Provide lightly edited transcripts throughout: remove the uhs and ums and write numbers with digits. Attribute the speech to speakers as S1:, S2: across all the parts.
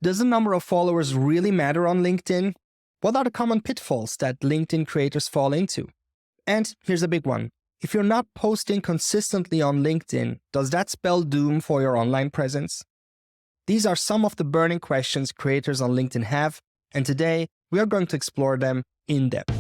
S1: Does the number of followers really matter on LinkedIn? What are the common pitfalls that LinkedIn creators fall into? And here's a big one. If you're not posting consistently on LinkedIn, does that spell doom for your online presence? These are some of the burning questions creators on LinkedIn have, and today we are going to explore them in depth.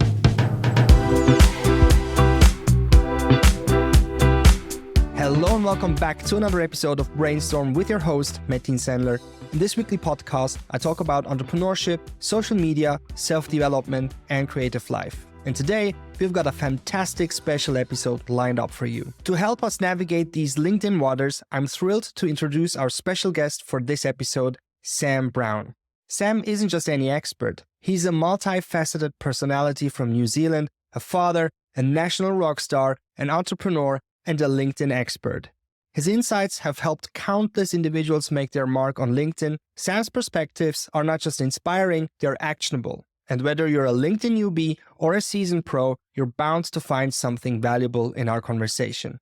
S1: Hello and welcome back to another episode of Brainstorm with your host, Metin Sandler. In this weekly podcast, I talk about entrepreneurship, social media, self-development, and creative life. And today, we've got a fantastic special episode lined up for you. To help us navigate these LinkedIn waters, I'm thrilled to introduce our special guest for this episode, Sam Browne. Sam isn't just any expert. He's a multifaceted personality from New Zealand, a father, a national rock star, an entrepreneur, and a LinkedIn expert. His insights have helped countless individuals make their mark on LinkedIn. Sam's perspectives are not just inspiring, they're actionable. And whether you're a LinkedIn newbie or a seasoned pro, you're bound to find something valuable in our conversation.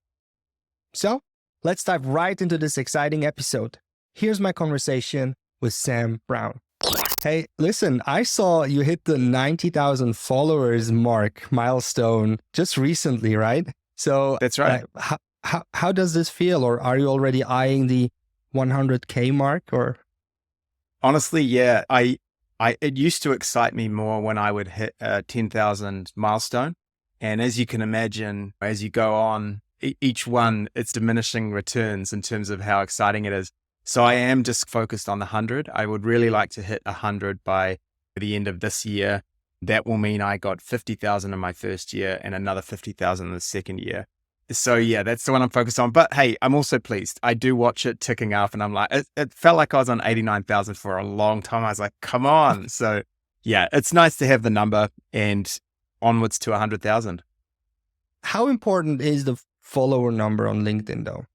S1: So, let's dive right into this exciting episode. Here's my conversation with Sam Browne. Hey, listen, I saw you hit the 90,000 followers milestone just recently, right? So
S2: that's right.
S1: How does this feel, or are you already eyeing the 100K mark? Or
S2: honestly, yeah, it used to excite me more when I would hit a 10,000 milestone, and as you can imagine, as you go on, each one it's diminishing returns in terms of how exciting it is. So I am just focused on the 100. I would really like to hit 100 by the end of this year. That will mean I got 50,000 in my first year and another 50,000 in the second year. So yeah, that's the one I'm focused on. But hey, I'm also pleased. I do watch it ticking up and I'm like, it felt like I was on 89,000 for a long time. I was like, come on. So yeah, it's nice to have the number and onwards to 100,000.
S1: How important is the follower number on LinkedIn though?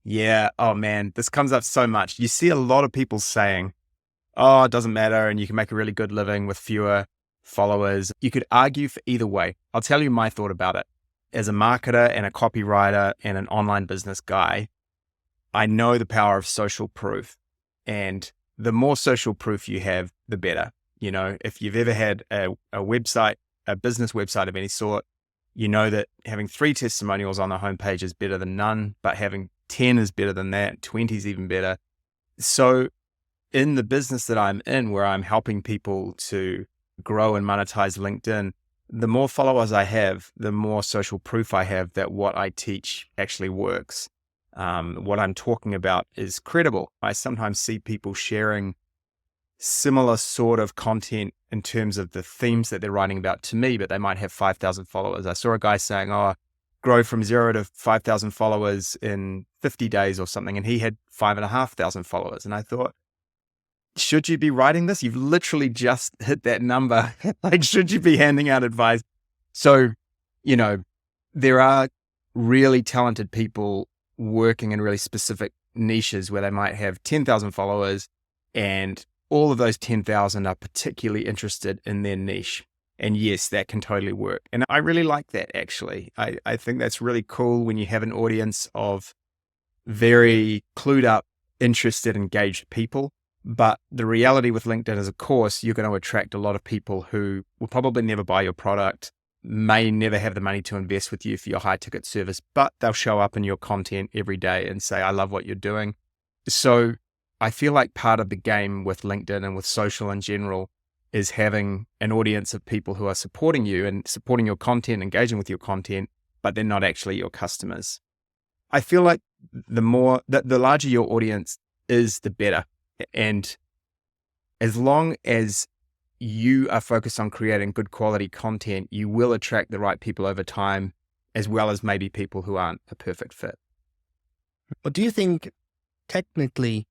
S2: Yeah. Oh man, this comes up so much. You see a lot of people saying, oh, it doesn't matter, and you can make a really good living with fewer followers. You could argue for either way. I'll tell you my thought about it. As a marketer and a copywriter and an online business guy, I know the power of social proof. And the more social proof you have, the better. You know, if you've ever had a website, a business website of any sort, you know that having 3 testimonials on the homepage is better than none, but having 10 is better than that, 20 is even better. So in the business that I'm in, where I'm helping people to grow and monetize LinkedIn, the more followers I have, the more social proof I have that what I teach actually works. What I'm talking about is credible. I sometimes see people sharing similar sort of content in terms of the themes that they're writing about to me, but they might have 5,000 followers. I saw a guy saying, grow from 0 to 5,000 followers in 50 days or something. And he had 5,500 followers. And I thought, should you be writing this? You've literally just hit that number. Like, should you be handing out advice? So, you know, there are really talented people working in really specific niches where they might have 10,000 followers and all of those 10,000 are particularly interested in their niche. And yes, that can totally work. And I really like that, actually. I think that's really cool when you have an audience of very clued up, interested, engaged people. But the reality with LinkedIn is, of course, you're going to attract a lot of people who will probably never buy your product, may never have the money to invest with you for your high ticket service, but they'll show up in your content every day and say, I love what you're doing. So I feel like part of the game with LinkedIn and with social in general is having an audience of people who are supporting you and supporting your content, engaging with your content, but they're not actually your customers. I feel like the larger your audience is, the better. And as long as you are focused on creating good quality content, you will attract the right people over time, as well as maybe people who aren't a perfect fit.
S1: But do you think technically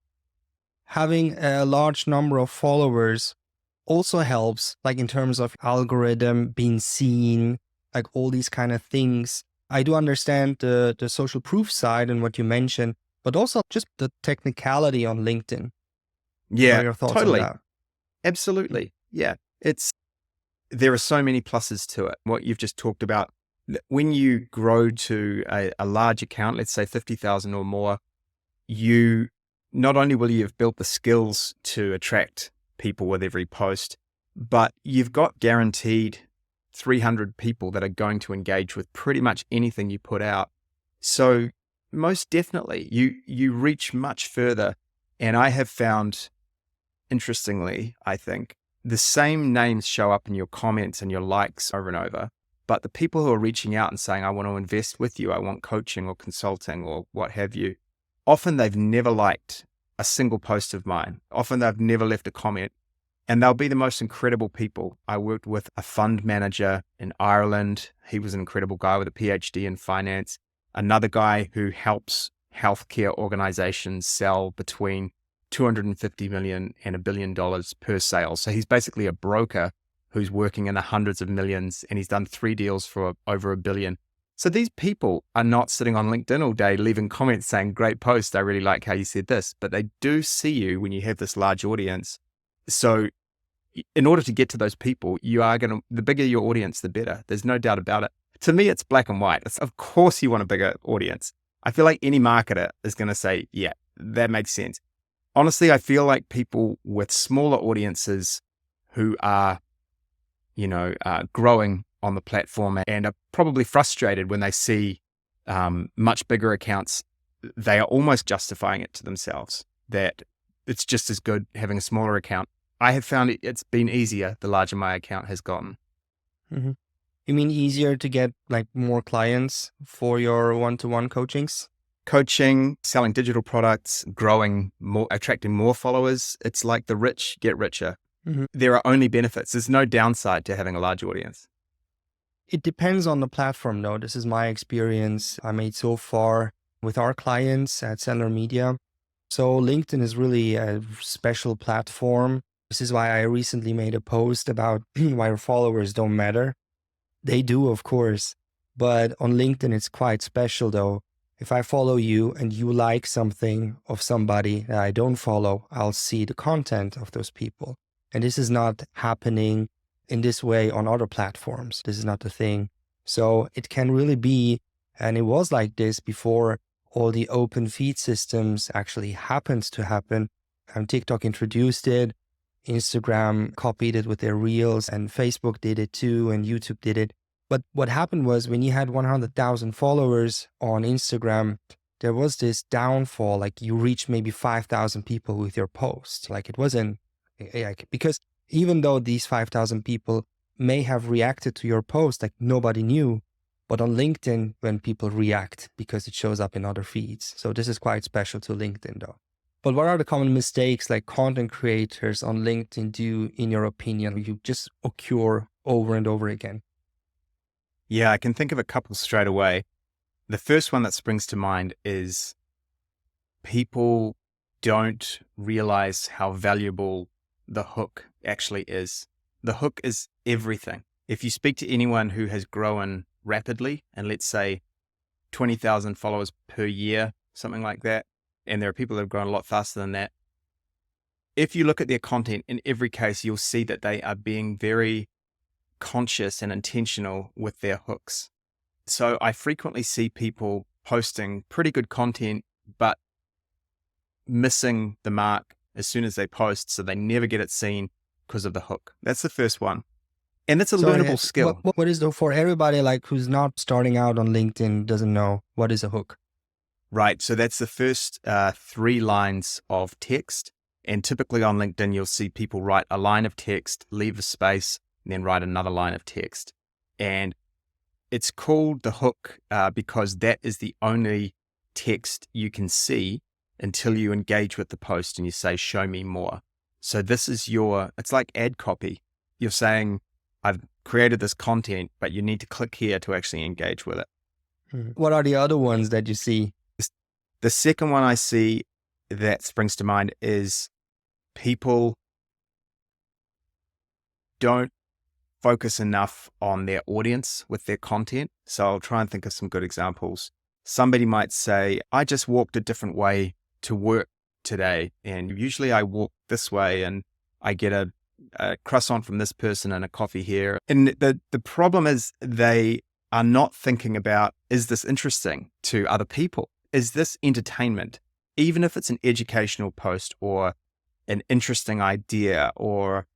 S1: having a large number of followers also helps, like in terms of algorithm being seen, like all these kind of things? I do understand the social proof side and what you mentioned, but also just the technicality on LinkedIn.
S2: Yeah,
S1: what are your thoughts
S2: totally.
S1: on that?
S2: Absolutely. Yeah. There are so many pluses to it. What you've just talked about, when you grow to a large account, let's say 50,000 or more, you not only will you have built the skills to attract people with every post, but you've got guaranteed 300 people that are going to engage with pretty much anything you put out. So most definitely you reach much further. And I have found, interestingly, I think, the same names show up in your comments and your likes over and over. But the people who are reaching out and saying, I want to invest with you, I want coaching or consulting or what have you, often they've never liked a single post of mine. Often they've never left a comment. And they'll be the most incredible people. I worked with a fund manager in Ireland. He was an incredible guy with a PhD in finance. Another guy who helps healthcare organizations sell between $250 million and $1 billion per sale. So he's basically a broker who's working in the hundreds of millions, and he's done 3 deals for over $1 billion. So these people are not sitting on LinkedIn all day leaving comments saying, great post, I really like how you said this, but they do see you when you have this large audience. So in order to get to those people, the bigger your audience, the better. There's no doubt about it. To me, it's black and white. Of course you want a bigger audience. I feel like any marketer is going to say, yeah, that makes sense. Honestly, I feel like people with smaller audiences who are, growing on the platform and are probably frustrated when they see much bigger accounts, they are almost justifying it to themselves that it's just as good having a smaller account. I have found it's been easier the larger my account has gotten.
S1: Mm-hmm. You mean easier to get like more clients for your one-to-one coachings?
S2: Coaching, selling digital products, growing more, attracting more followers. It's like the rich get richer.
S1: Mm-hmm.
S2: There are only benefits. There's no downside to having a large audience.
S1: It depends on the platform though. This is my experience I made so far with our clients at Sandler Media. So LinkedIn is really a special platform. This is why I recently made a post about why your followers don't matter. They do, of course, but on LinkedIn, it's quite special though. If I follow you and you like something of somebody that I don't follow, I'll see the content of those people. And this is not happening in this way on other platforms. This is not the thing. So it can really be, and it was like this before all the open feed systems actually happened to happen. TikTok introduced it. Instagram copied it with their reels, and Facebook did it too, and YouTube did it. But what happened was when you had 100,000 followers on Instagram, there was this downfall, like you reached maybe 5,000 people with your post. Like it wasn't, because even though these 5,000 people may have reacted to your post, like nobody knew, but on LinkedIn, when people react, because it shows up in other feeds. So this is quite special to LinkedIn though. But what are the common mistakes like content creators on LinkedIn do, in your opinion, you just occur over and over again?
S2: Yeah, I can think of a couple straight away. The first one that springs to mind is people don't realize how valuable the hook actually is. The hook is everything. If you speak to anyone who has grown rapidly, and let's say 20,000 followers per year, something like that, and there are people that have grown a lot faster than that. If you look at their content, in every case, you'll see that they are being very conscious and intentional with their hooks. So I frequently see people posting pretty good content, but missing the mark as soon as they post. So they never get it seen because of the hook. That's the first one. And it's a learnable skill.
S1: What is the, for everybody like who's not starting out on LinkedIn, doesn't know, what is a hook?
S2: Right. So that's the first 3 lines of text. And typically on LinkedIn, you'll see people write a line of text, leave a space, and then write another line of text. And it's called the hook because that is the only text you can see until you engage with the post and you say, show me more. So this is it's like ad copy. You're saying, I've created this content, but you need to click here to actually engage with it.
S1: What are the other ones that you see?
S2: The second one I see that springs to mind is people don't focus enough on their audience with their content. So I'll try and think of some good examples. Somebody might say, I just walked a different way to work today. And usually I walk this way and I get a croissant from this person and a coffee here. And the problem is they are not thinking about, is this interesting to other people? Is this entertainment? even if it's an educational post or an interesting idea or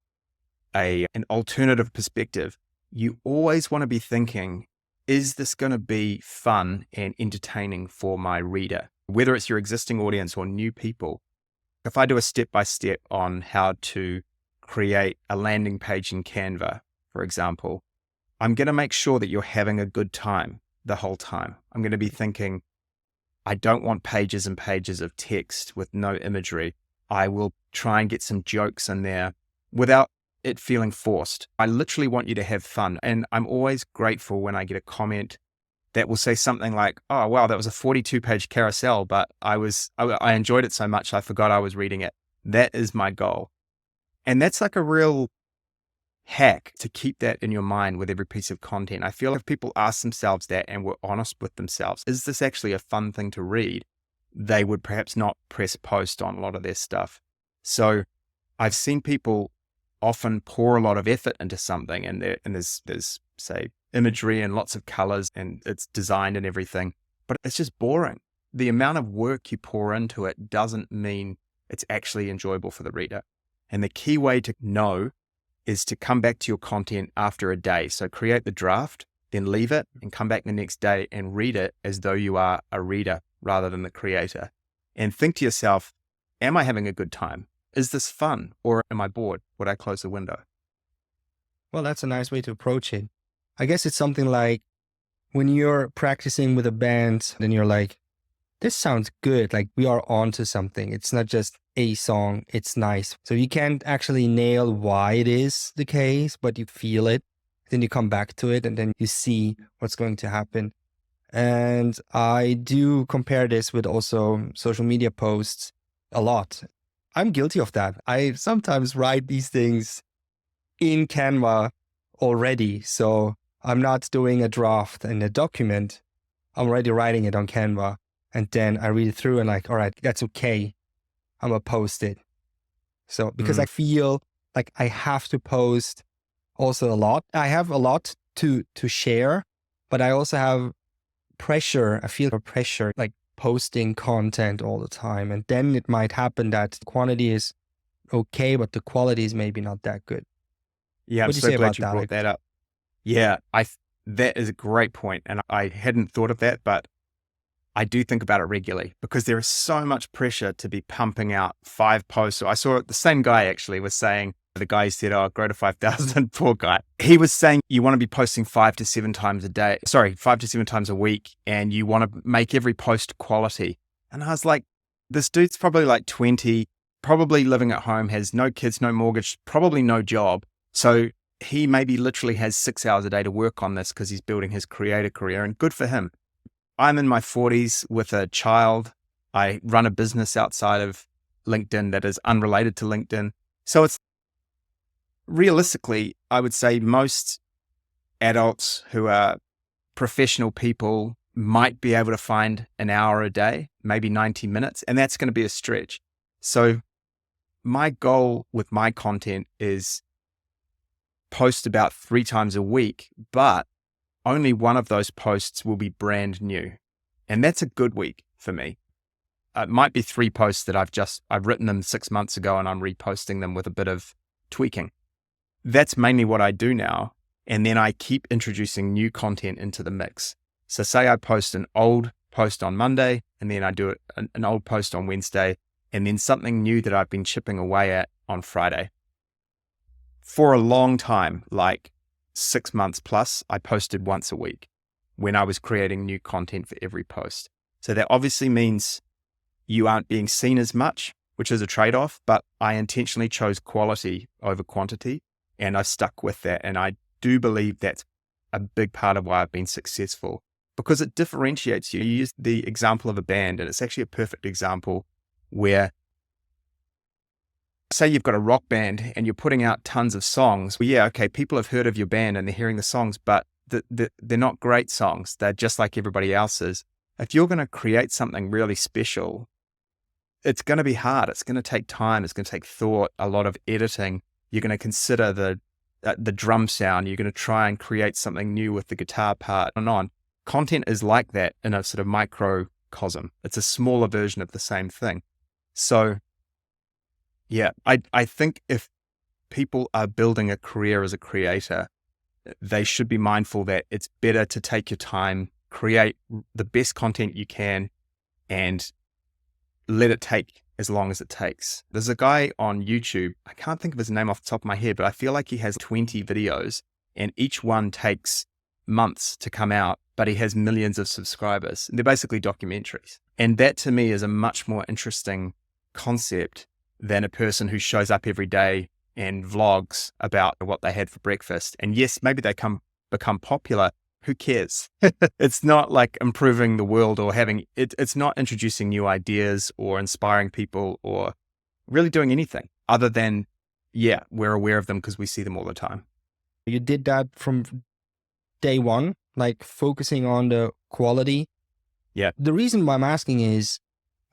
S2: an alternative perspective, you always want to be thinking, is this going to be fun and entertaining for my reader? Whether it's your existing audience or new people. If I do a step-by-step on how to create a landing page in Canva, for example, I'm going to make sure that you're having a good time the whole time. I'm going to be thinking, I don't want pages and pages of text with no imagery. I will try and get some jokes in there without it feeling forced. I literally want you to have fun. And I'm always grateful when I get a comment that will say something like, oh, wow, that was a 42-page carousel, but I enjoyed it so much, I forgot I was reading it. That is my goal. And that's like a real hack to keep that in your mind with every piece of content. I feel if people ask themselves that and were honest with themselves, is this actually a fun thing to read? They would perhaps not press post on a lot of their stuff. So I've seen people often pour a lot of effort into something and there's say imagery and lots of colors and it's designed and everything, but it's just boring. The amount of work you pour into it doesn't mean it's actually enjoyable for the reader. And the key way to know is to come back to your content after a day. So create the draft, then leave it and come back the next day and read it as though you are a reader rather than the creator. And think to yourself, am I having a good time? Is this fun or am I bored? Would I close the window?
S1: Well, that's a nice way to approach it. I guess it's something like when you're practicing with a band, then you're like, this sounds good. Like we are onto something. It's not just a song. It's nice. So you can't actually nail why it is the case, but you feel it. Then you come back to it and then you see what's going to happen. And I do compare this with also social media posts a lot. I'm guilty of that. I sometimes write these things in Canva already. So I'm not doing a draft in a document. I'm already writing it on Canva. And then I read it through and like, all right, that's okay. I'm going to post it. So because I feel like I have to post also a lot. I have a lot to share, but I also have pressure. I feel a pressure like posting content all the time. And then it might happen that the quantity is okay, but the quality is maybe not that good.
S2: Yeah, I'm so glad you brought that up. Yeah, that is a great point. And I hadn't thought of that, but I do think about it regularly because there is so much pressure to be pumping out 5 posts. So I saw the same guy actually was saying, the guy who said, oh, grow to 5,000, poor guy. He was saying you want to be posting 5 to 7 times a week, and you want to make every post quality. And I was like, this dude's probably like 20, probably living at home, has no kids, no mortgage, probably no job. So he maybe literally has 6 hours a day to work on this because he's building his creator career, and good for him. I'm in my 40s with a child. I run a business outside of LinkedIn that is unrelated to LinkedIn. So it's realistically, I would say most adults who are professional people might be able to find an hour a day, maybe 90 minutes, and that's going to be a stretch. So my goal with my content is post about 3 times a week, but only one of those posts will be brand new. And that's a good week for me. It might be 3 posts that I've written them 6 months ago and I'm reposting them with a bit of tweaking. That's mainly what I do now. And then I keep introducing new content into the mix. So say I post an old post on Monday, and then I do an old post on Wednesday, and then something new that I've been chipping away at on Friday. For a long time, like 6 months plus, I posted once a week when I was creating new content for every post. So that obviously means you aren't being seen as much, which is a trade-off, but I intentionally chose quality over quantity, and I've stuck with that. And I do believe that's a big part of why I've been successful, because it differentiates you. You use the example of a band, and it's actually a perfect example where, say you've got a rock band and you're putting out tons of songs. Well, yeah, okay, people have heard of your band and they're hearing the songs, but they're not great songs. They're just like everybody else's. If you're going to create something really special, it's going to be hard. It's going to take time. It's going to take thought, a lot of editing. You're going to consider the drum sound. You're going to try and create something new with the guitar part and on. Content is like that in a sort of micro microcosm. It's a smaller version of the same thing. So yeah, I think if people are building a career as a creator, they should be mindful that it's better to take your time, create the best content you can, and let it take as long as it takes. There's a guy on YouTube, I can't think of his name off the top of my head, but I feel like he has 20 videos and each one takes months to come out, but he has millions of subscribers. They're basically documentaries. And that to me is a much more interesting concept than a person who shows up every day and vlogs about what they had for breakfast. And yes, maybe they become popular. Who cares? It's not like improving the world or it's not introducing new ideas or inspiring people or really doing anything other than, yeah, we're aware of them because we see them all the time.
S1: You did that from day one, like focusing on the quality.
S2: Yeah.
S1: The reason why I'm asking is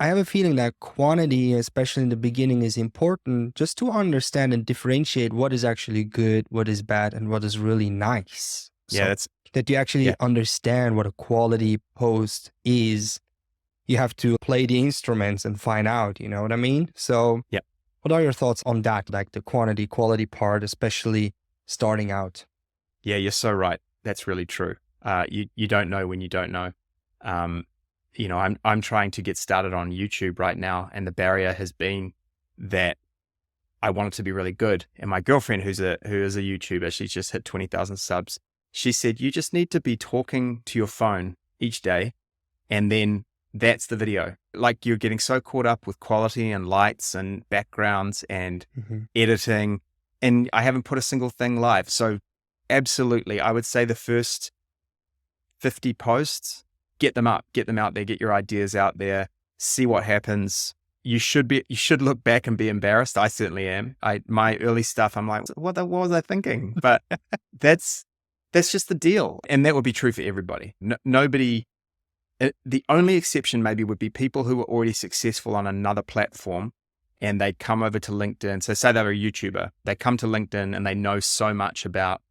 S1: I have a feeling that quantity, especially in the beginning, is important just to understand and differentiate what is actually good, what is bad, and what is really nice.
S2: Yeah,
S1: that you actually understand what a quality post is. You have to play the instruments and find out, you know what I mean? So
S2: yeah.
S1: What are your thoughts on that? Like the quality part, especially starting out?
S2: Yeah, you're so right. That's really true. You don't know when you don't know. I'm trying to get started on YouTube right now, and the barrier has been that I want it to be really good. And my girlfriend, who is a YouTuber, she's just hit 20,000 subs. She said, you just need to be talking to your phone each day, and then that's the video. Like you're getting so caught up with quality and lights and backgrounds and editing, and I haven't put a single thing live. So absolutely, I would say the first 50 posts, get them out there, get your ideas out there, see what happens. You should look back and be embarrassed. I certainly am. My early stuff, I'm like, what was I thinking? But that's just the deal. And that would be true for everybody. Nobody, the only exception maybe would be people who are already successful on another platform and they come over to LinkedIn. So say they're a YouTuber, they come to LinkedIn and they know so much about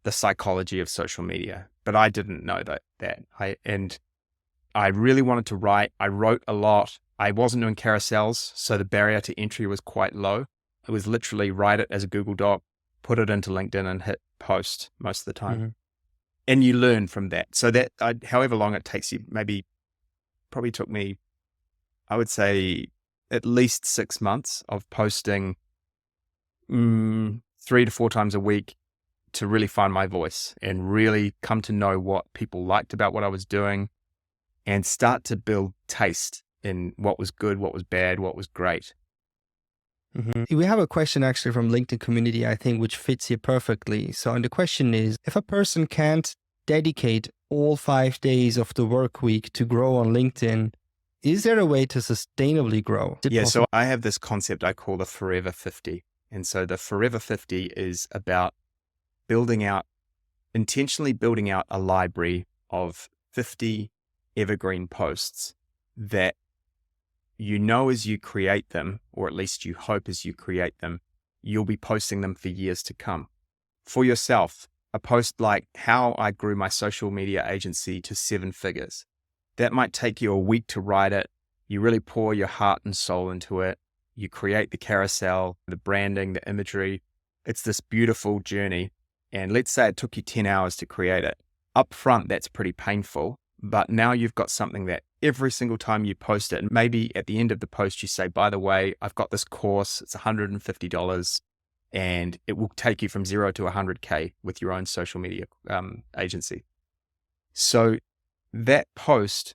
S2: the psychology of social media. But I didn't know that. I really wanted to write. I wrote a lot. I wasn't doing carousels, so the barrier to entry was quite low. It was literally write it as a Google Doc, put it into LinkedIn and hit post most of the time. And you learn from that. So that, however long it takes you, probably took me, I would say at least 6 months of posting 3 to 4 times a week to really find my voice and really come to know what people liked about what I was doing and start to build taste in what was good, what was bad, what was great.
S1: We have a question actually from LinkedIn community, I think, which fits here perfectly. So, and the question is, if a person can't dedicate all 5 days of the work week to grow on LinkedIn, is there a way to sustainably grow?
S2: So I have this concept I call the Forever 50. And so the Forever 50 is about intentionally building out a library of 50 evergreen posts that as you create them, or at least you hope as you create them, you'll be posting them for years to come. For yourself, a post like how I grew my social media agency to 7 figures. That might take you a week to write it. You really pour your heart and soul into it. You create the carousel, the branding, the imagery. It's this beautiful journey. And let's say it took you 10 hours to create it. Up front, that's pretty painful. But now you've got something that every single time you post it, and maybe at the end of the post, you say, by the way, I've got this course, it's $150, and it will take you from 0 to 100K with your own social media agency. So that post,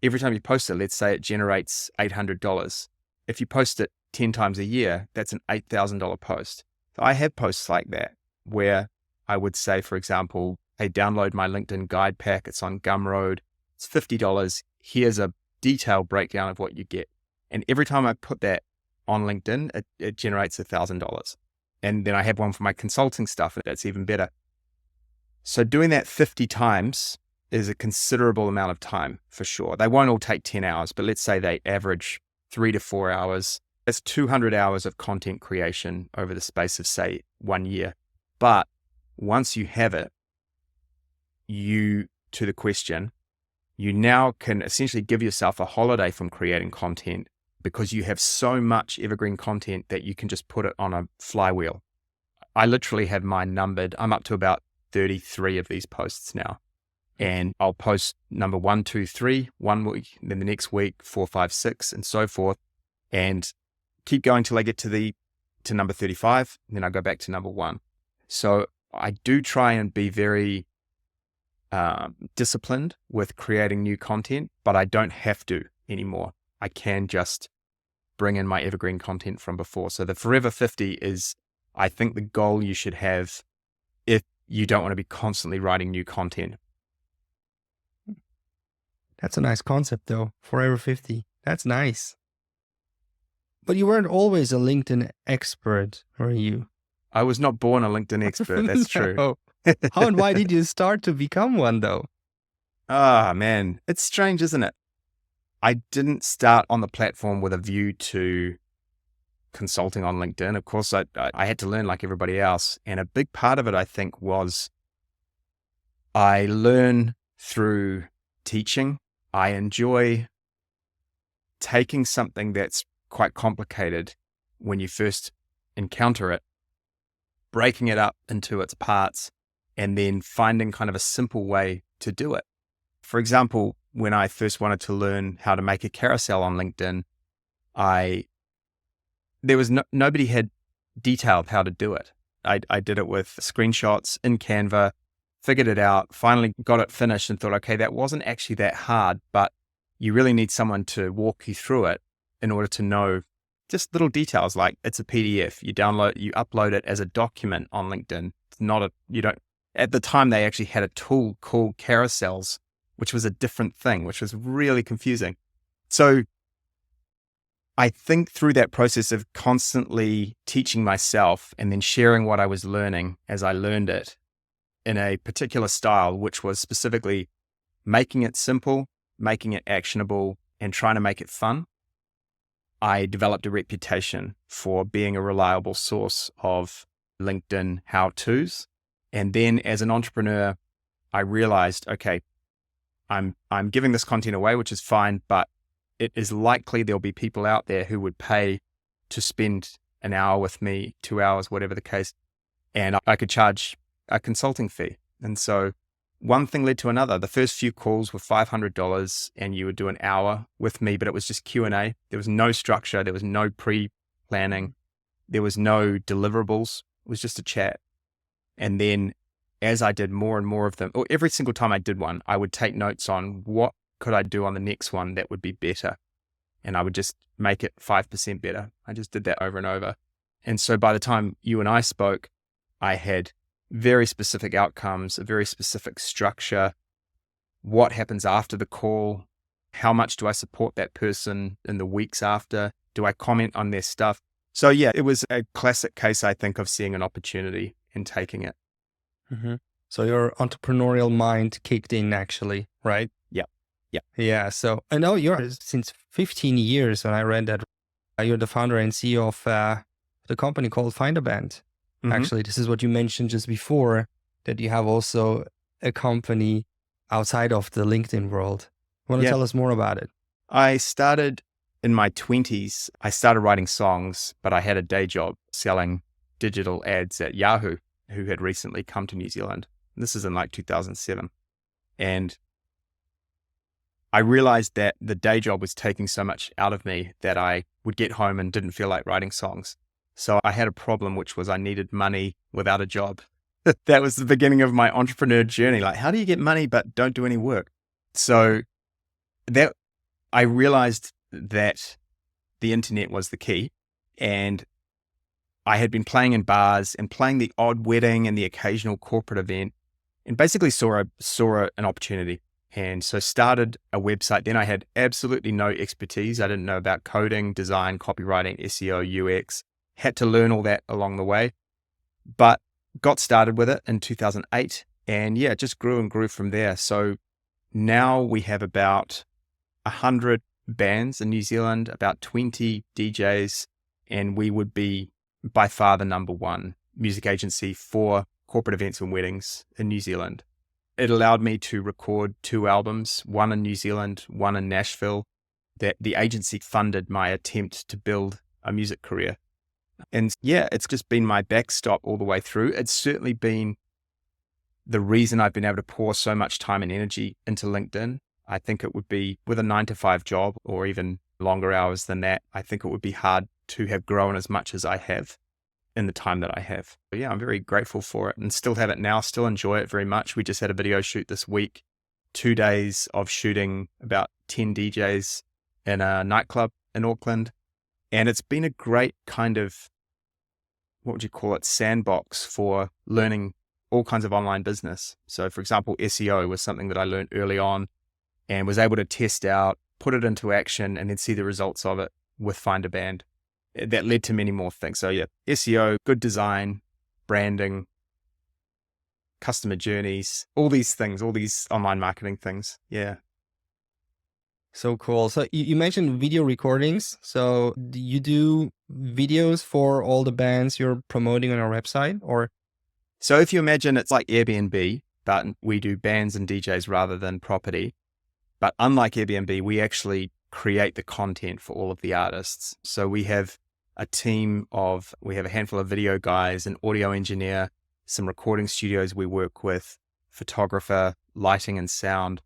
S2: every time you post it, let's say it generates $800. If you post it 10 times a year, that's an $8,000 post. So I have posts like that where I would say, for example, hey, download my LinkedIn guide pack. It's on Gumroad. It's $50. Here's a detailed breakdown of what you get. And every time I put that on LinkedIn, it generates $1,000. And then I have one for my consulting stuff. That's even better. So doing that 50 times is a considerable amount of time for sure. They won't all take 10 hours, but let's say they average 3 to 4 hours. That's 200 hours of content creation over the space of, say, 1 year. But once you have it, to the question, you now can essentially give yourself a holiday from creating content because you have so much evergreen content that you can just put it on a flywheel. I literally have mine numbered. I'm up to about 33 of these posts now. And I'll post number 1, 2, 3, 1 week, then the next week, 4, 5, 6, and so forth. And keep going till I get to number 35. And then I go back to number 1. So I do try and be very disciplined with creating new content, but I don't have to anymore. I can just bring in my evergreen content from before. So the Forever 50 is, I think, the goal you should have if you don't want to be constantly writing new content.
S1: That's a nice concept though. Forever 50. That's nice. But you weren't always a LinkedIn expert, were you?
S2: I was not born a LinkedIn expert. That's true.
S1: No. How and why did you start to become one though?
S2: Man, it's strange, isn't it? I didn't start on the platform with a view to consulting on LinkedIn. Of course, I had to learn like everybody else. And a big part of it, I think, was I learn through teaching. I enjoy taking something that's quite complicated when you first encounter it, breaking it up into its parts, and then finding kind of a simple way to do it. For example, when I first wanted to learn how to make a carousel on LinkedIn, nobody had detailed how to do it. I did it with screenshots in Canva, figured it out, finally got it finished and thought, okay, that wasn't actually that hard, but you really need someone to walk you through it in order to know just little details like it's a PDF, you upload it as a document on LinkedIn. It's at the time they actually had a tool called carousels, which was a different thing, which was really confusing. So I think through that process of constantly teaching myself and then sharing what I was learning as I learned it in a particular style, which was specifically making it simple, making it actionable, and trying to make it fun, I developed a reputation for being a reliable source of LinkedIn how-tos. And then as an entrepreneur, I realized, okay, I'm giving this content away, which is fine, but it is likely there'll be people out there who would pay to spend an hour with me, 2 hours, whatever the case, and I could charge a consulting fee. And so one thing led to another. The first few calls were $500 and you would do an hour with me, but it was just Q&A. There was no structure. There was no pre-planning. There was no deliverables. It was just a chat. And then as I did more and more of them, or every single time I did one, I would take notes on what could I do on the next one that would be better. And I would just make it 5% better. I just did that over and over. And so by the time you and I spoke, I had very specific outcomes, a very specific structure. What happens after the call? How much do I support that person in the weeks after? Do I comment on their stuff? So yeah, it was a classic case, I think, of seeing an opportunity and taking it.
S1: Mm-hmm. So your entrepreneurial mind kicked in actually, right?
S2: Yeah. Yeah.
S1: Yeah. So I know you're since 15 years, and I read that you're the founder and CEO of the company called Find a Band. Mm-hmm. Actually, this is what you mentioned just before, that you have also a company outside of the LinkedIn world. Want to tell us more about it?
S2: I started in my 20s. I started writing songs, but I had a day job selling digital ads at Yahoo, who had recently come to New Zealand. This is in like 2007. And I realized that the day job was taking so much out of me that I would get home and didn't feel like writing songs. So I had a problem, which was I needed money without a job. That was the beginning of my entrepreneur journey. Like, how do you get money but don't do any work? So that I realized that the internet was the key. And I had been playing in bars and playing the odd wedding and the occasional corporate event, and basically saw an opportunity. And so started a website. Then I had absolutely no expertise. I didn't know about coding, design, copywriting, SEO, UX. Had to learn all that along the way, but got started with it in 2008. And yeah, it just grew and grew from there. So now we have about 100 bands in New Zealand, about 20 DJs, and we would be by far the number one music agency for corporate events and weddings in New Zealand. it allowed me to record 2 albums, one in New Zealand, one in Nashville, that the agency funded my attempt to build a music career. And yeah, it's just been my backstop all the way through. It's certainly been the reason I've been able to pour so much time and energy into LinkedIn. I think it would be with a 9-to-5 job or even longer hours than that. I think it would be hard to have grown as much as I have in the time that I have. But yeah, I'm very grateful for it and still have it now, still enjoy it very much. We just had a video shoot this week, 2 days of shooting about 10 DJs in a nightclub in Auckland. And it's been a great kind of, what would you call it, sandbox for learning all kinds of online business. So for example, SEO was something that I learned early on and was able to test out, put it into action, and then see the results of it with Find a Band. That led to many more things. So yeah, SEO, good design, branding, customer journeys, all these things, all these online marketing things. Yeah.
S1: So cool. So you mentioned video recordings. So do you do videos for all the bands you're promoting on our website, or?
S2: So if you imagine it's like Airbnb, but we do bands and DJs rather than property. But unlike Airbnb, we actually create the content for all of the artists. So we have a handful of video guys, an audio engineer, some recording studios we work with, photographer, lighting and sound.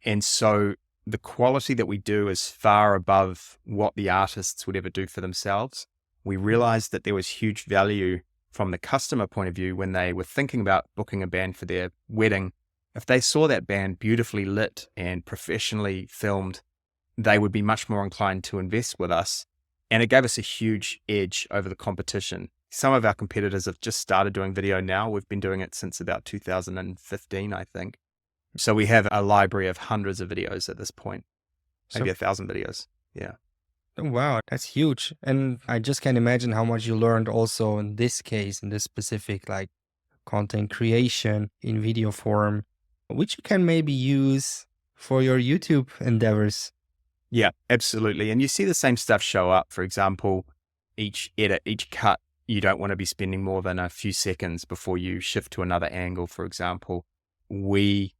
S2: And so the quality that we do is far above what the artists would ever do for themselves. We realized that there was huge value from the customer point of view when they were thinking about booking a band for their wedding. If they saw that band beautifully lit and professionally filmed, they would be much more inclined to invest with us. And it gave us a huge edge over the competition. Some of our competitors have just started doing video now. We've been doing it since about 2015, I think. So we have a library of hundreds of videos at this point, maybe 1,000 videos. Yeah.
S1: Oh, wow, that's huge. And I just can't imagine how much you learned also in this case, in this specific like content creation in video form, which you can maybe use for your YouTube endeavors.
S2: Yeah, absolutely. And you see the same stuff show up. For example, each edit, each cut, you don't want to be spending more than a few seconds before you shift to another angle. For example, when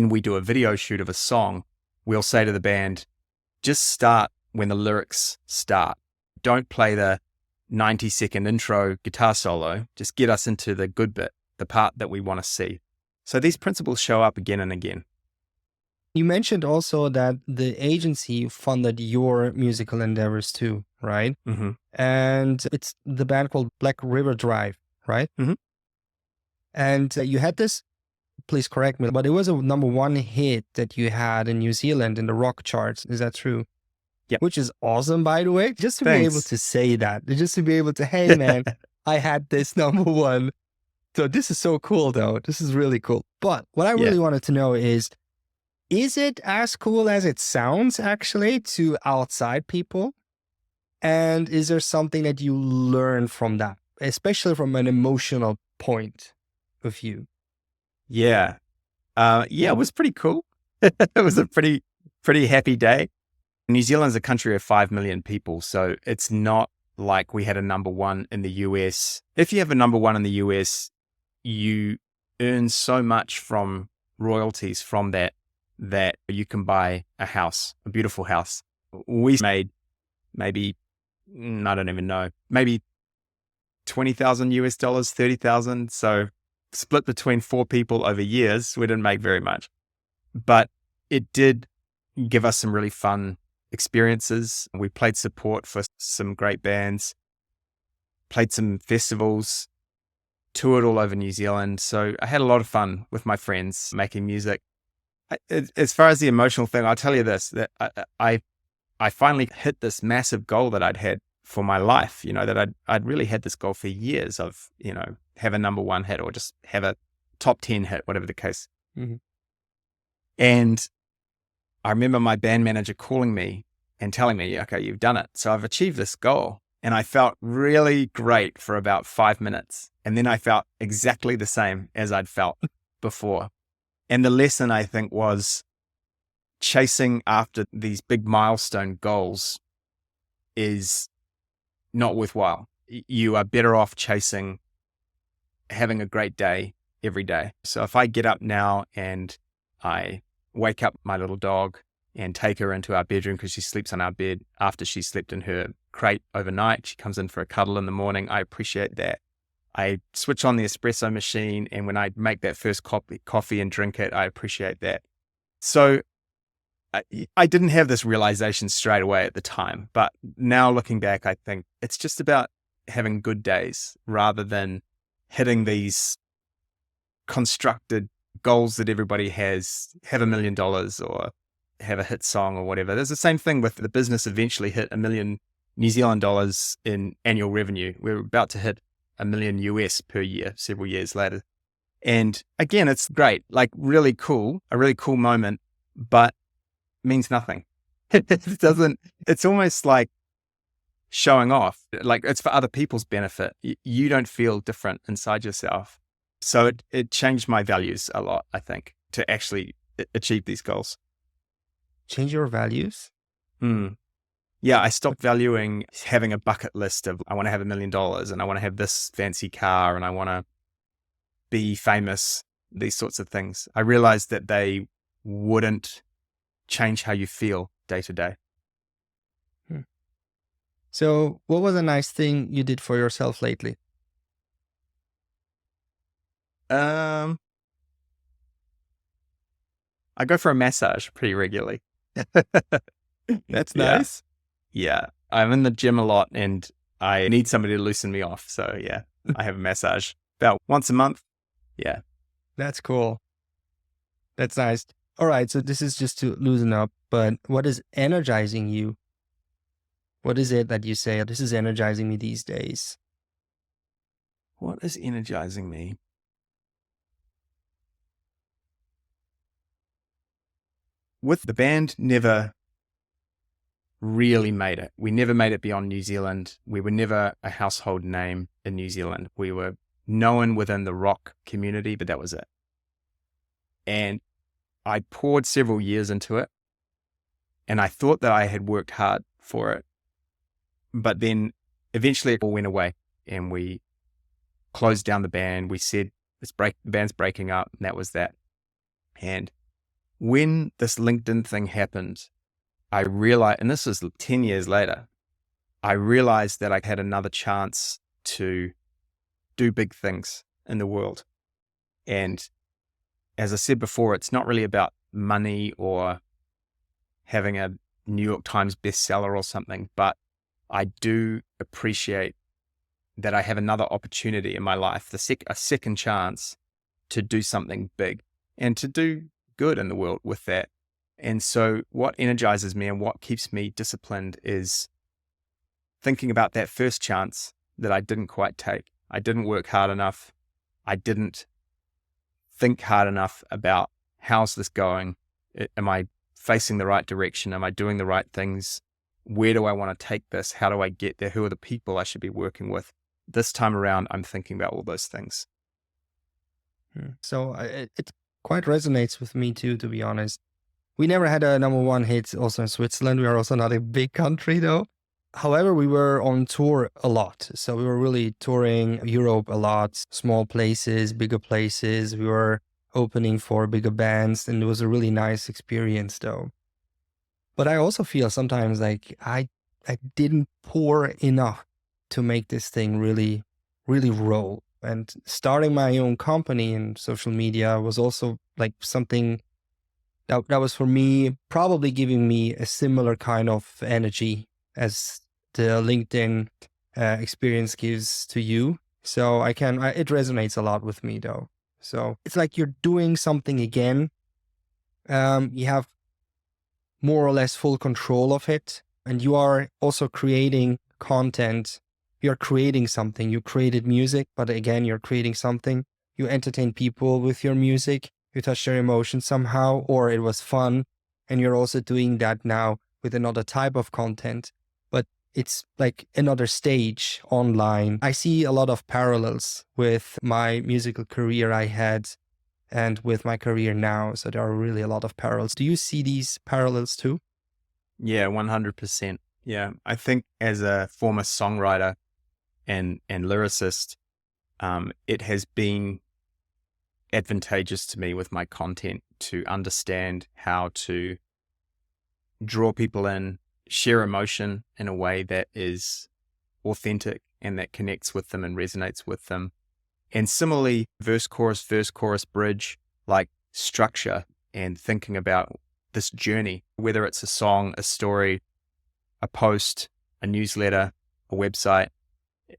S2: we do a video shoot of a song, we'll say to the band, just start when the lyrics start. Don't play the 90-second intro guitar solo. Just get us into the good bit, the part that we want to see. So these principles show up again and again.
S1: You mentioned also that the agency funded your musical endeavors too, right?
S2: Mm-hmm.
S1: And it's the band called Black River Drive, right?
S2: Mm-hmm.
S1: And you had this, please correct me, but it was a #1 hit that you had in New Zealand in the rock charts. Is that true?
S2: Yeah.
S1: Which is awesome, by the way. Just to
S2: Thanks.
S1: be able to say that, just to be able to, hey man, I had this #1. So this is so cool though. This is really cool. But what I really wanted to know is it as cool as it sounds actually to outside people? And is there something that you learn from that, especially from an emotional point of view?
S2: Yeah. It was pretty cool. It was a pretty happy day. New Zealand's a country of 5 million people, so it's not like we had a #1 in the US. If you have a #1 in the US, you earn so much from royalties from that you can buy a house, a beautiful house. We made maybe, I don't even know, maybe $20,000 US, 30,000. So split between 4 people over years, we didn't make very much. But it did give us some really fun experiences. We played support for some great bands, played some festivals, toured all over New Zealand. So I had a lot of fun with my friends making music. As far as the emotional thing, I'll tell you this, that I finally hit this massive goal that I'd had for my life, that I'd really had this goal for years of, have a #1 hit or just have a top 10 hit, whatever the case.
S1: Mm-hmm.
S2: And I remember my band manager calling me and telling me, okay, you've done it. So I've achieved this goal. And I felt really great for about 5 minutes. And then I felt exactly the same as I'd felt before. And the lesson, I think, was chasing after these big milestone goals is not worthwhile. You are better off chasing having a great day every day. So if I get up now and I wake up my little dog and take her into our bedroom because she sleeps on our bed after she slept in her crate overnight, she comes in for a cuddle in the morning. I appreciate that. I switch on the espresso machine, and when I make that first coffee and drink it, I appreciate that. So I didn't have this realization straight away at the time, but now looking back, I think it's just about having good days rather than hitting these constructed goals that everybody has, have $1 million or have a hit song or whatever. There's the same thing with the business eventually hit $1 million New Zealand dollars in annual revenue. We're about to hit $1 million US per year several years later. And again, it's great, like really cool, a really cool moment, but means nothing. It doesn't, it's almost like showing off, like it's for other people's benefit. You don't feel different inside yourself. So it changed my values a lot, I think, to actually achieve these goals.
S1: Change your values?
S2: Yeah, I stopped valuing having a bucket list of I want to have $1 million and I want to have this fancy car and I want to be famous, these sorts of things. I realized that they wouldn't change how you feel day to day.
S1: So what was a nice thing you did for yourself lately?
S2: I go for a massage pretty regularly.
S1: That's nice.
S2: Yeah. I'm in the gym a lot and I need somebody to loosen me off. So yeah, I have a massage about once a month. Yeah.
S1: That's cool. That's nice. All right. So this is just to loosen up, but what is energizing you? What is it that you say, this is energizing me these days?
S2: What is energizing me? With the band, never really made it. We never made it beyond New Zealand. We were never a household name in New Zealand. We were known within the rock community, but that was it. And I poured several years into it. And I thought that I had worked hard for it. But then eventually it all went away and we closed down the band. We said, the band's breaking up, and that was that. And when this LinkedIn thing happened, I realized, and this was 10 years later, I realized that I had another chance to do big things in the world. And as I said before, it's not really about money or having a New York Times bestseller or something, but I do appreciate that I have another opportunity in my life, a second chance to do something big and to do good in the world with that. And so what energizes me and what keeps me disciplined is thinking about that first chance that I didn't quite take. I didn't work hard enough. I didn't think hard enough about how's this going? Am I facing the right direction? Am I doing the right things? Where do I want to take this? How do I get there? Who are the people I should be working with? This time around, I'm thinking about all those things.
S1: So it quite resonates with me too, to be honest. We never had a number one hit also in Switzerland. We are also not a big country though. However, we were on tour a lot. So we were really touring Europe a lot, small places, bigger places. We were opening for bigger bands and it was a really nice experience though. But I also feel sometimes like I didn't pour enough to make this thing really, really roll. And starting my own company in social media was also like something that was for me, probably giving me a similar kind of energy as the LinkedIn experience gives to you. So it resonates a lot with me though. So it's like you're doing something again. You have more or less full control of it. And you are also creating content. You're creating something. You created music, but again, you're creating something. You entertain people with your music. You touch their emotions somehow, or it was fun. And you're also doing that now with another type of content. But it's like another stage online. I see a lot of parallels with my musical career I had and with my career now. So there are really a lot of parallels. Do you see these parallels too?
S2: Yeah, 100%. Yeah, I think as a former songwriter and lyricist, it has been advantageous to me with my content to understand how to draw people in, share emotion in a way that is authentic and that connects with them and resonates with them. And similarly, verse, chorus, bridge, like structure and thinking about this journey, whether it's a song, a story, a post, a newsletter, a website,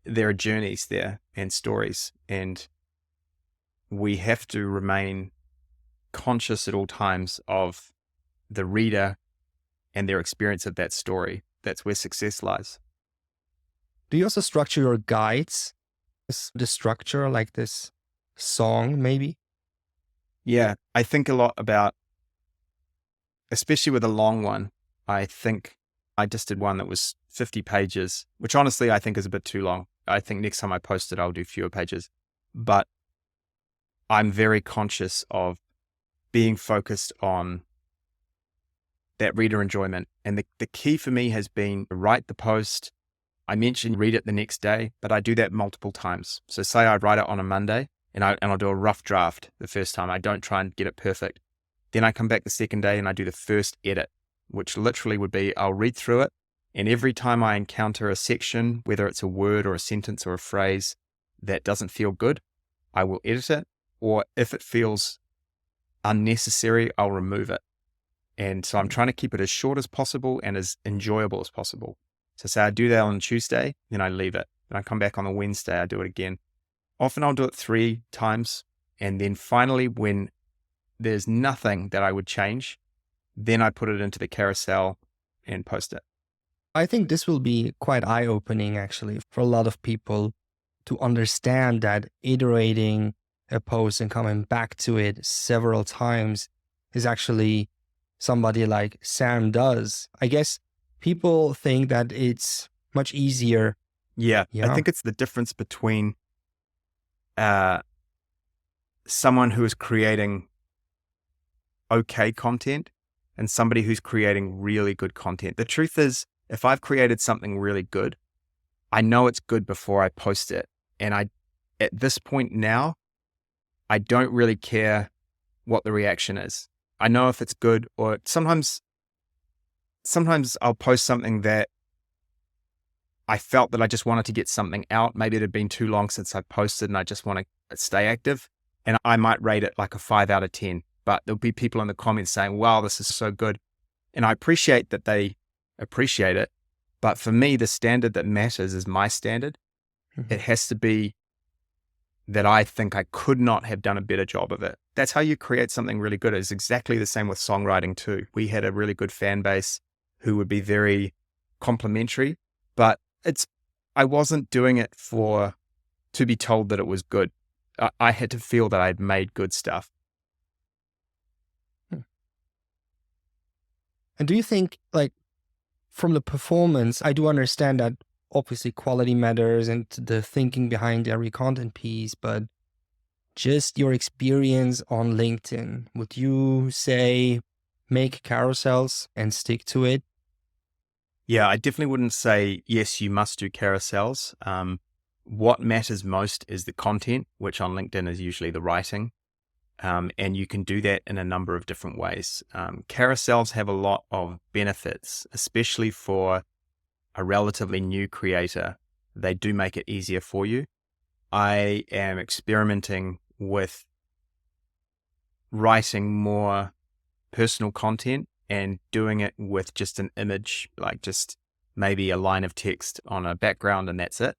S2: there are journeys there and stories. And we have to remain conscious at all times of the reader and their experience of that story. That's where success lies.
S1: Do you also structure your guides? The structure like this song, maybe?
S2: Yeah, I think a lot about, especially with a long one, I think I just did one that was 50 pages, which honestly I think is a bit too long. I think next time I post it, I'll do fewer pages. But I'm very conscious of being focused on that reader enjoyment. And the key for me has been to write the post. I mentioned read it the next day, but I do that multiple times. So say I write it on a Monday and I'll do a rough draft the first time. I don't try and get it perfect. Then I come back the second day and I do the first edit, which literally would be I'll read through it. And every time I encounter a section, whether it's a word or a sentence or a phrase that doesn't feel good, I will edit it. Or if it feels unnecessary, I'll remove it. And so I'm trying to keep it as short as possible and as enjoyable as possible. So say I do that on Tuesday, then I leave it. Then I come back on a Wednesday, I do it again. Often I'll do it 3 times. And then finally, when there's nothing that I would change, then I put it into the carousel and post it.
S1: I think this will be quite eye-opening, actually, for a lot of people to understand that iterating a post and coming back to it several times is actually somebody like Sam does. I guess people think that it's much easier.
S2: Yeah. I think it's the difference between someone who is creating okay content and somebody who's creating really good content. The truth is, if I've created something really good, I know it's good before I post it. And at this point now, I don't really care what the reaction is. I know if it's good, or sometimes I'll post something that I felt that I just wanted to get something out. Maybe it had been too long since I posted and I just want to stay active. And I might rate it like a 5 out of 10, but there'll be people in the comments saying, wow, this is so good. And I appreciate that they appreciate it. But for me, the standard that matters is my standard. It has to be that I think I could not have done a better job of it. That's how you create something really good. It's exactly the same with songwriting too. We had a really good fan base who would be very complimentary, but I wasn't doing it to be told that it was good. I had to feel that I'd made good stuff.
S1: And do you think, like, from the performance, I do understand that obviously quality matters and the thinking behind every content piece, but just your experience on LinkedIn, would you say make carousels and stick to it?
S2: Yeah, I definitely wouldn't say, yes, you must do carousels. What matters most is the content, which on LinkedIn is usually the writing. And you can do that in a number of different ways. Carousels have a lot of benefits, especially for a relatively new creator. They do make it easier for you. I am experimenting with writing more personal content and doing it with just an image, like just maybe a line of text on a background and that's it.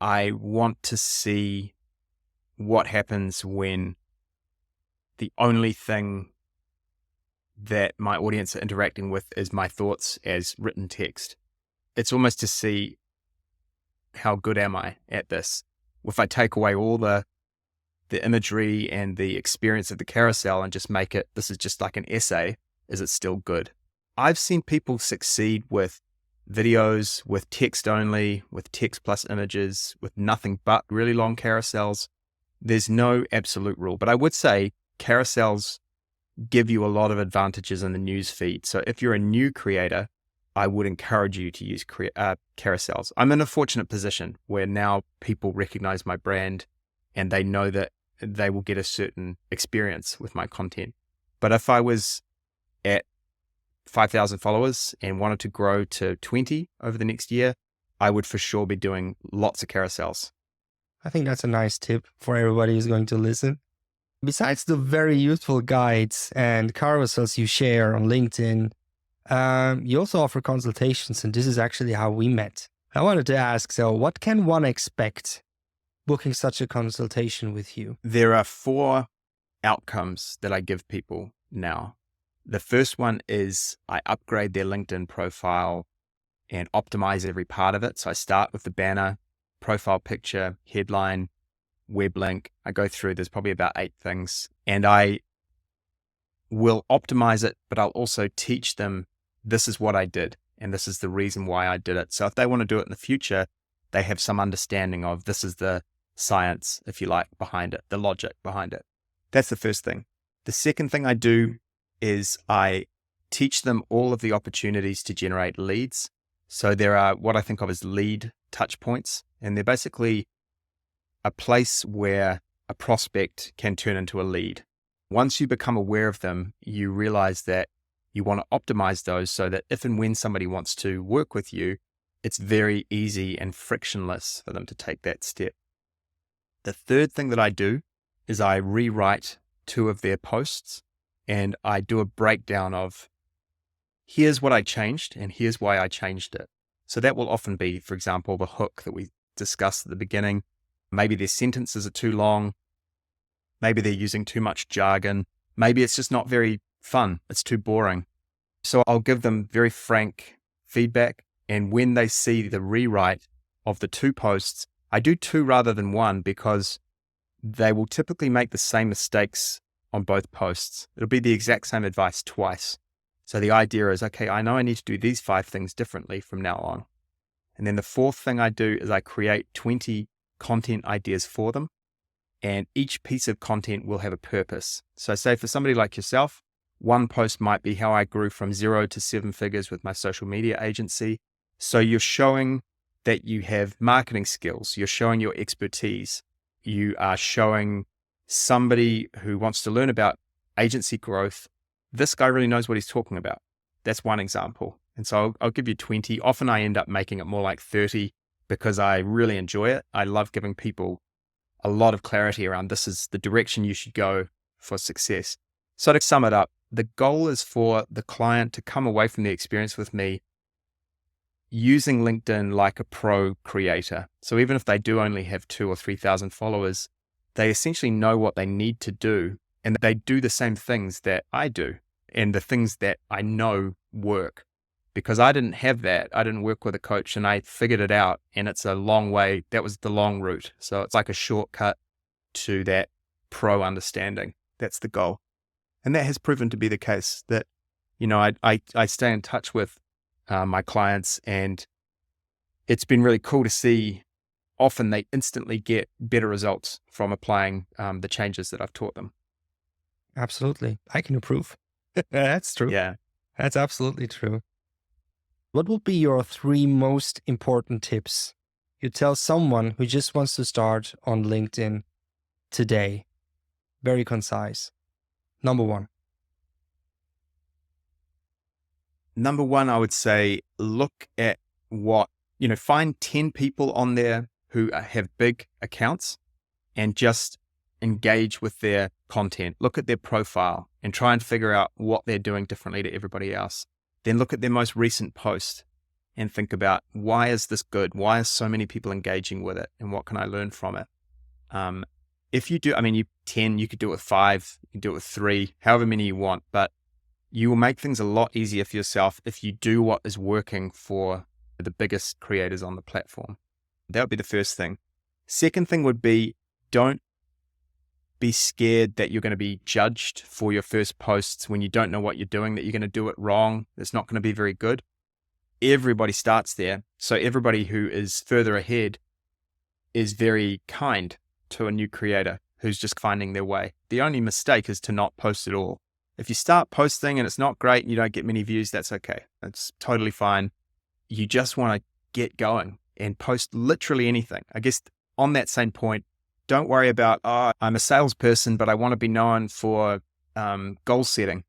S2: I want to see what happens when the only thing that my audience are interacting with is my thoughts as written text. It's almost to see how good am I at this. If I take away all the imagery and the experience of the carousel and just make it, this is just like an essay, is it still good? I've seen people succeed with videos, with text only, with text plus images, with nothing but really long carousels. There's no absolute rule, but I would say carousels give you a lot of advantages in the news feed. So if you're a new creator, I would encourage you to use carousels. I'm in a fortunate position where now people recognize my brand and they know that they will get a certain experience with my content. But if I was at 5,000 followers and wanted to grow to 20 over the next year, I would for sure be doing lots of carousels.
S1: I think that's a nice tip for everybody who's going to listen. Besides the very useful guides and carousels you share on LinkedIn, you also offer consultations, and this is actually how we met. I wanted to ask, so what can one expect booking such a consultation with you?
S2: There are 4 outcomes that I give people now. The first one is I upgrade their LinkedIn profile and optimize every part of it. So I start with the banner, profile picture, headline, web link. I go through, there's probably about 8 things, and I will optimize it, but I'll also teach them this is what I did and this is the reason why I did it. So if they want to do it in the future, they have some understanding of this is the science, if you like, behind it, the logic behind it. That's the first thing. The second thing I do is I teach them all of the opportunities to generate leads. So there are what I think of as lead touch points, and they're basically a place where a prospect can turn into a lead. Once you become aware of them, you realize that you want to optimize those so that if and when somebody wants to work with you, it's very easy and frictionless for them to take that step. The third thing that I do is I rewrite 2 of their posts, and I do a breakdown of here's what I changed and here's why I changed it. So that will often be, for example, the hook that we discussed at the beginning. Maybe their sentences are too long. Maybe they're using too much jargon. Maybe it's just not very fun. It's too boring. So I'll give them very frank feedback. And when they see the rewrite of the 2 posts, I do 2 rather than 1 because they will typically make the same mistakes on both posts. It'll be the exact same advice twice. So the idea is, okay, I know I need to do these 5 things differently from now on. And then the 4th thing I do is I create 20 content ideas for them. And each piece of content will have a purpose. So say for somebody like yourself, 1 post might be how I grew from 0 to 7 figures with my social media agency. So you're showing that you have marketing skills. You're showing your expertise. You are showing somebody who wants to learn about agency growth. This guy really knows what he's talking about. That's one example. And so I'll give you 20. Often I end up making it more like 30 because I really enjoy it. I love giving people a lot of clarity around this is the direction you should go for success. So to sum it up, the goal is for the client to come away from the experience with me using LinkedIn like a pro creator. So even if they do only have 2,000 or 3,000 followers, they essentially know what they need to do, and they do the same things that I do and the things that I know work. Because I didn't have that. I didn't work with a coach and I figured it out, and it's a long way. That was the long route. So it's like a shortcut to that pro understanding. That's the goal. And that has proven to be the case that, I stay in touch with my clients, and it's been really cool to see often they instantly get better results from applying the changes that I've taught them.
S1: Absolutely. I can approve. That's true.
S2: Yeah.
S1: That's absolutely true. What would be your 3 most important tips you tell someone who just wants to start on LinkedIn today? Very concise. Number 1.
S2: Number 1, I would say, look at find 10 people on there who have big accounts and just engage with their content. Look at their profile and try and figure out what they're doing differently to everybody else. Then look at their most recent post and think about, why is this good? Why are so many people engaging with it? And what can I learn from it? If you do, 10, you could do it with 5, you can do it with 3, however many you want, but you will make things a lot easier for yourself if you do what is working for the biggest creators on the platform. That would be the first thing. Second thing would be, don't be scared that you're going to be judged for your first posts when you don't know what you're doing, that you're going to do it wrong. It's not going to be very good. Everybody starts there. So everybody who is further ahead is very kind to a new creator who's just finding their way. The only mistake is to not post at all. If you start posting and it's not great and you don't get many views, that's okay. That's totally fine. You just want to get going and post literally anything. I guess on that same point, Don't worry about, oh, I'm a salesperson, but I want to be known for goal setting.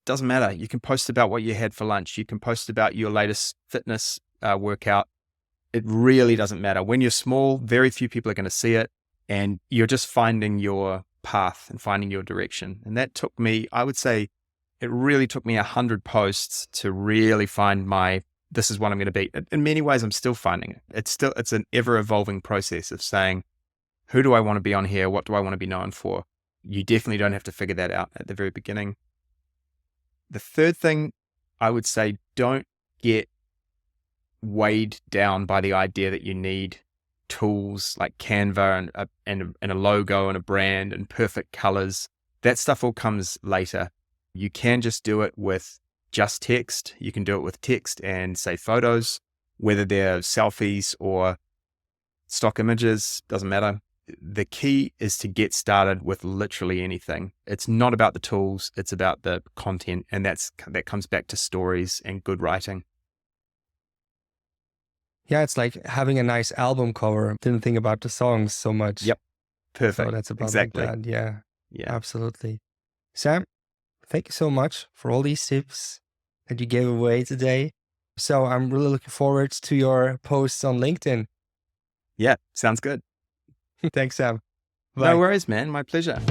S2: Doesn't matter. You can post about what you had for lunch. You can post about your latest fitness workout. It really doesn't matter. When you're small, very few people are going to see it, and you're just finding your path and finding your direction. And that took me, I would say, it really took me 100 posts to really find this is what I'm going to be. In many ways, I'm still finding it. It's an ever evolving process of saying, who do I want to be on here? What do I want to be known for? You definitely don't have to figure that out at the very beginning. The third thing I would say, don't get weighed down by the idea that you need tools like Canva and a logo and a brand and perfect colors. That stuff all comes later. You can just do it with just text. You can do it with text and say photos, whether they're selfies or stock images, doesn't matter. The key is to get started with literally anything. It's not about the tools, it's about the content. And that comes back to stories and good writing.
S1: Yeah, it's like having a nice album cover. Didn't think about the songs so much.
S2: Yep. Perfect.
S1: So that's about
S2: exactly.
S1: like that. Yeah.
S2: Yeah.
S1: Absolutely. Sam, thank you so much for all these tips that you gave away today. So I'm really looking forward to your posts on LinkedIn.
S2: Yeah. Sounds good.
S1: Thanks, Sam. Bye.
S2: No worries, man. My pleasure.